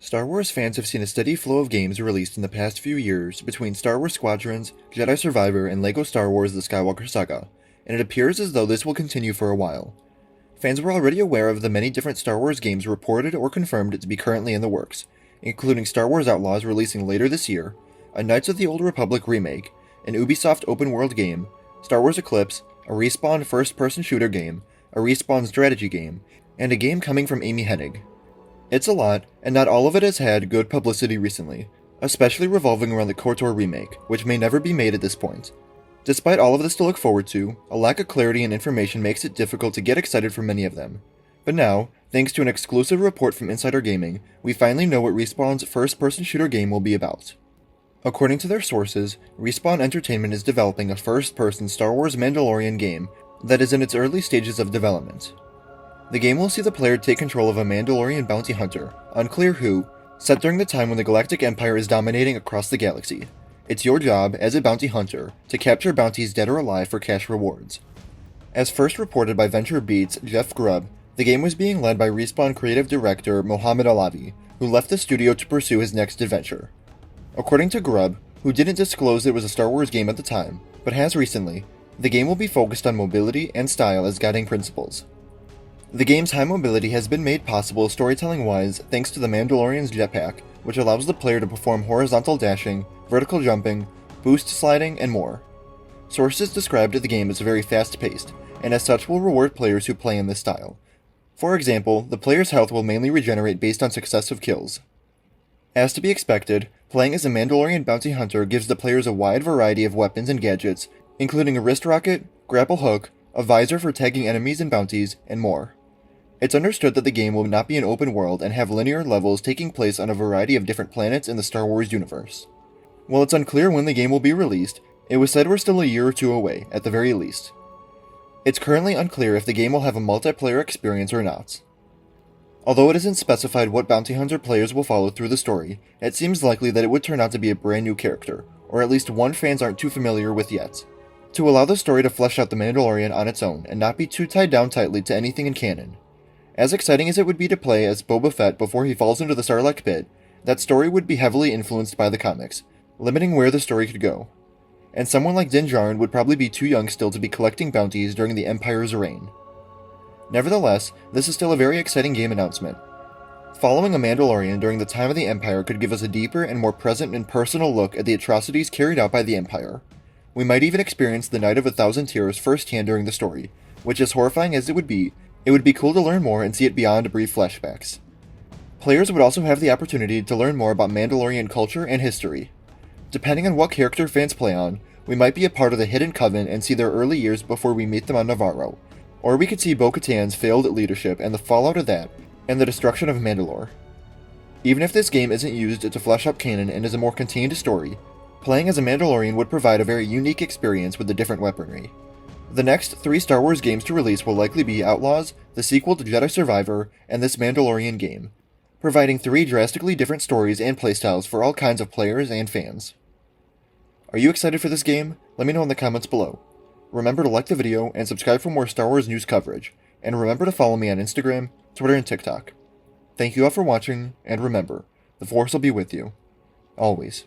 Star Wars fans have seen a steady flow of games released in the past few years between Star Wars Squadrons, Jedi Survivor, and LEGO Star Wars The Skywalker Saga, and it appears as though this will continue for a while. Fans were already aware of the many different Star Wars games reported or confirmed to be currently in the works, including Star Wars Outlaws releasing later this year, a Knights of the Old Republic remake, an Ubisoft open-world game, Star Wars Eclipse, a Respawn first-person shooter game, a Respawn strategy game, and a game coming from Amy Hennig. It's a lot, and not all of it has had good publicity recently, especially revolving around the KOTOR remake, which may never be made at this point. Despite all of this to look forward to, a lack of clarity and information makes it difficult to get excited for many of them. But now, thanks to an exclusive report from Insider Gaming, we finally know what Respawn's first-person shooter game will be about. According to their sources, Respawn Entertainment is developing a first-person Star Wars Mandalorian game that is in its early stages of development. The game will see the player take control of a Mandalorian bounty hunter, unclear who, set during the time when the Galactic Empire is dominating across the galaxy. It's your job, as a bounty hunter, to capture bounties dead or alive for cash rewards. As first reported by VentureBeat's Jeff Grubb, the game was being led by Respawn creative director Mohamed Alavi, who left the studio to pursue his next adventure. According to Grubb, who didn't disclose it was a Star Wars game at the time, but has recently, the game will be focused on mobility and style as guiding principles. The game's high mobility has been made possible storytelling-wise thanks to the Mandalorian's jetpack, which allows the player to perform horizontal dashing, vertical jumping, boost sliding, and more. Sources described the game as very fast-paced, and as such will reward players who play in this style. For example, the player's health will mainly regenerate based on successive kills. As to be expected, playing as a Mandalorian bounty hunter gives the players a wide variety of weapons and gadgets, including a wrist rocket, grapple hook, a visor for tagging enemies and bounties, and more. It's understood that the game will not be an open world and have linear levels taking place on a variety of different planets in the Star Wars universe. While it's unclear when the game will be released, it was said we're still a year or two away, at the very least. It's currently unclear if the game will have a multiplayer experience or not. Although it isn't specified what bounty hunter players will follow through the story, it seems likely that it would turn out to be a brand new character, or at least one fans aren't too familiar with yet, to allow the story to flesh out the Mandalorian on its own and not be too tied down tightly to anything in canon. As exciting as it would be to play as Boba Fett before he falls into the Sarlacc pit, that story would be heavily influenced by the comics, limiting where the story could go. And someone like Din Djarin would probably be too young still to be collecting bounties during the Empire's reign. Nevertheless, this is still a very exciting game announcement. Following a Mandalorian during the time of the Empire could give us a deeper and more present and personal look at the atrocities carried out by the Empire. We might even experience the Night of a Thousand Tears firsthand during the story, which, as horrifying as it would be cool to learn more and see it beyond brief flashbacks. Players would also have the opportunity to learn more about Mandalorian culture and history. Depending on what character fans play on, we might be a part of the Hidden Coven and see their early years before we meet them on Navarro, or we could see Bo-Katan's failed leadership and the fallout of that, and the destruction of Mandalore. Even if this game isn't used to flesh up canon and is a more contained story, playing as a Mandalorian would provide a very unique experience with the different weaponry. The next 3 Star Wars games to release will likely be Outlaws, the sequel to Jedi Survivor, and this Mandalorian game, providing 3 drastically different stories and playstyles for all kinds of players and fans. Are you excited for this game? Let me know in the comments below. Remember to like the video and subscribe for more Star Wars news coverage, and remember to follow me on Instagram, Twitter, and TikTok. Thank you all for watching, and remember, the Force will be with you. Always.